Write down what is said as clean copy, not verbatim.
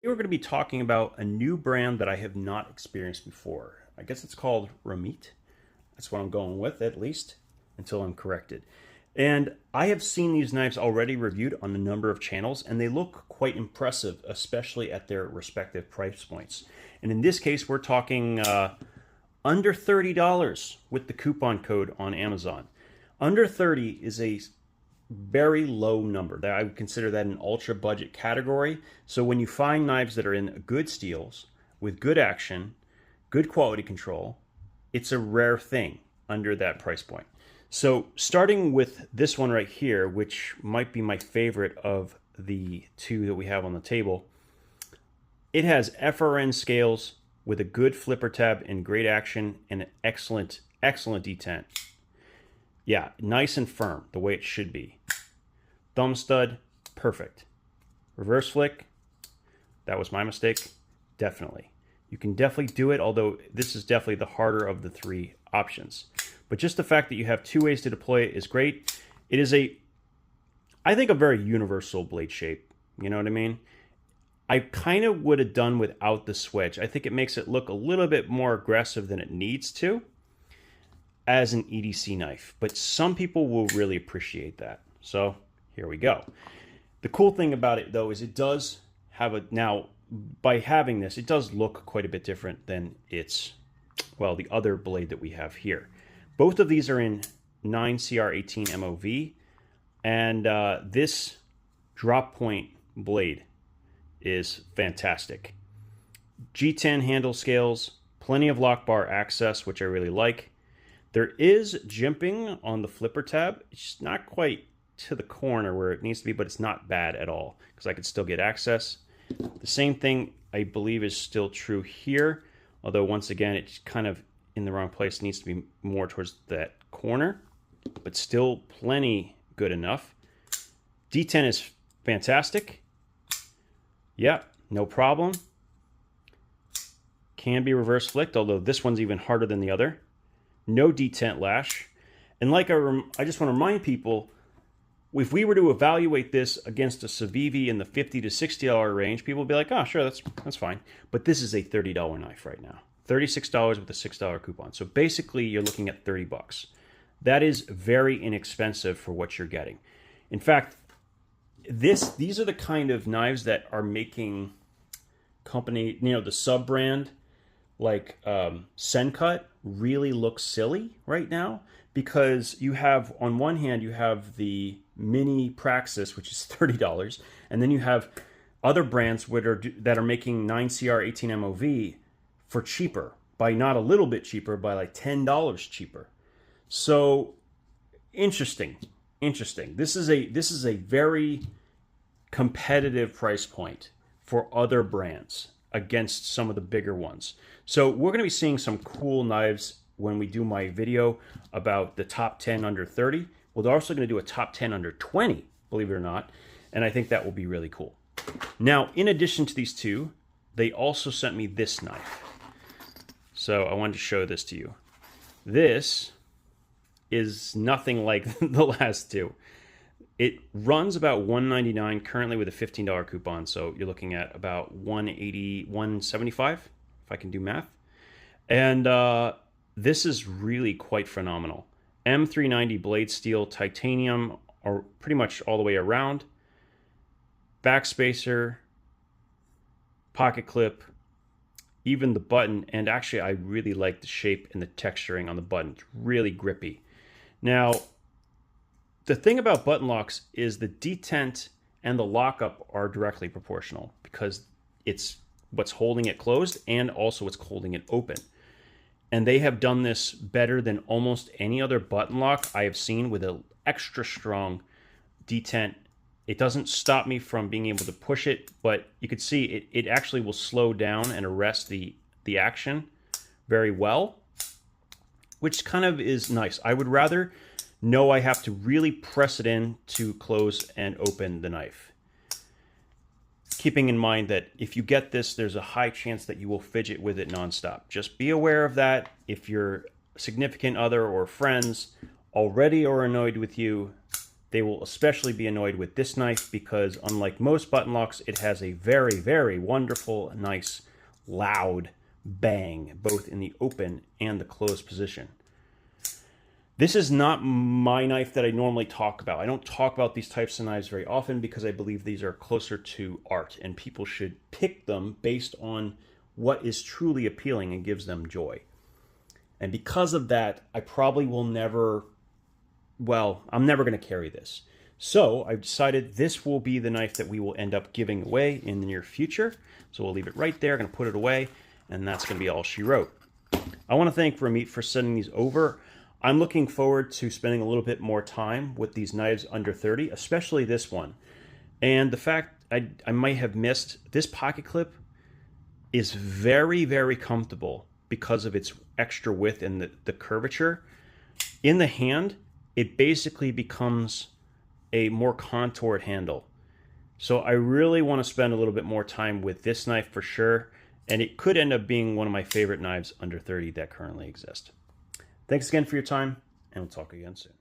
We're going to be talking about a new brand that I have not experienced before. I guess it's called Remette. That's what I'm going with, at least, until I'm corrected. And I have seen these knives already reviewed on a number of channels, and they look quite impressive, especially at their respective price points. And in this case, we're talking under $30 with the coupon code on Amazon. Under 30 is a very low number. I would consider that an ultra budget category. So when you find knives that are in good steels with good action, good quality control, it's a rare thing under that price point. So starting with this one right here, which might be my favorite of the two that we have on the table, it has FRN scales with a good flipper tab and great action and an excellent detent. Yeah, nice and firm, the way it should be. Thumb stud, perfect. Reverse flick, that was my mistake, definitely. You can definitely do it, although this is definitely the harder of the three options. But just the fact that you have two ways to deploy it is great. It is I think, a very universal blade shape. You know what I mean? I kind of would have done without the switch. I think it makes it look a little bit more aggressive than it needs to as an EDC knife. But some people will really appreciate that. So here we go. The cool thing about it, though, is it does have now, by having this, it does look quite a bit different than the other blade that we have here. Both of these are in 9CR18 MOV, and this drop point blade is fantastic. G10 handle scales, plenty of lock bar access, which I really like. There is jimping on the flipper tab. It's not quite to the corner where it needs to be, but it's not bad at all because I could still get access. The same thing I believe is still true here, although once again it's kind of in the wrong place. It needs to be more towards that corner, but still plenty good enough. Detent is fantastic. Yeah, no problem. Can be reverse flicked, although this one's even harder than the other. No detent lash. And like I just want to remind people, if we were to evaluate this against a Civivi in the $50 to $60 range, people would be like, oh, sure, that's fine. But this is a $30 knife right now. $36 with a $6 coupon. So basically, you're looking at 30 bucks. That is very inexpensive for what you're getting. In fact, these are the kind of knives that are making company, the sub-brand like Sencut really looks silly right now, because you have, on one hand, you have the mini Praxis, which is $30, and then you have other brands that are making 9CR18 MOV for cheaper, by not a little bit cheaper, by like $10 cheaper. So interesting. This is a very competitive price point for other brands against some of the bigger ones. So we're going to be seeing some cool knives when we do my video about the top 10 under 30. We're also going to do a top 10 under 20, believe it or not, and I think that will be really cool. Now, in addition to these two, they also sent me this knife. So I wanted to show this to you. This is nothing like the last two. It runs about $199 currently with a $15 coupon, so you're looking at about $180, $175, if I can do math. And this is really quite phenomenal. M390 blade steel, titanium, or pretty much all the way around. Backspacer, pocket clip, even the button, and actually I really like the shape and the texturing on the button. It's really grippy. Now, the thing about button locks is the detent and the lockup are directly proportional, because it's what's holding it closed and also what's holding it open. And they have done this better than almost any other button lock I have seen with an extra strong detent. It doesn't stop me from being able to push it, but you could see it actually will slow down and arrest the action very well, which kind of is nice. I would rather know I have to really press it in to close and open the knife. Keeping in mind that if you get this, there's a high chance that you will fidget with it nonstop. Just be aware of that. If your significant other or friends already are annoyed with you, They will especially be annoyed with this knife because unlike most button locks, it has a very, very wonderful, nice, loud bang, both in the open and the closed position. This is not my knife that I normally talk about. I don't talk about these types of knives very often because I believe these are closer to art and people should pick them based on what is truly appealing and gives them joy. And because of that, I probably will never, well, I'm never going to carry this. So I've decided this will be the knife that we will end up giving away in the near future. So we'll leave it right there, going to put it away, and that's going to be all she wrote. I want to thank Remette for sending these over. I'm looking forward to spending a little bit more time with these knives under 30, especially this one. And the fact I might have missed, this pocket clip is very, very comfortable because of its extra width and the curvature. In the hand, it basically becomes a more contoured handle. So I really want to spend a little bit more time with this knife for sure, and it could end up being one of my favorite knives under 30 that currently exist. Thanks again for your time, and we'll talk again soon.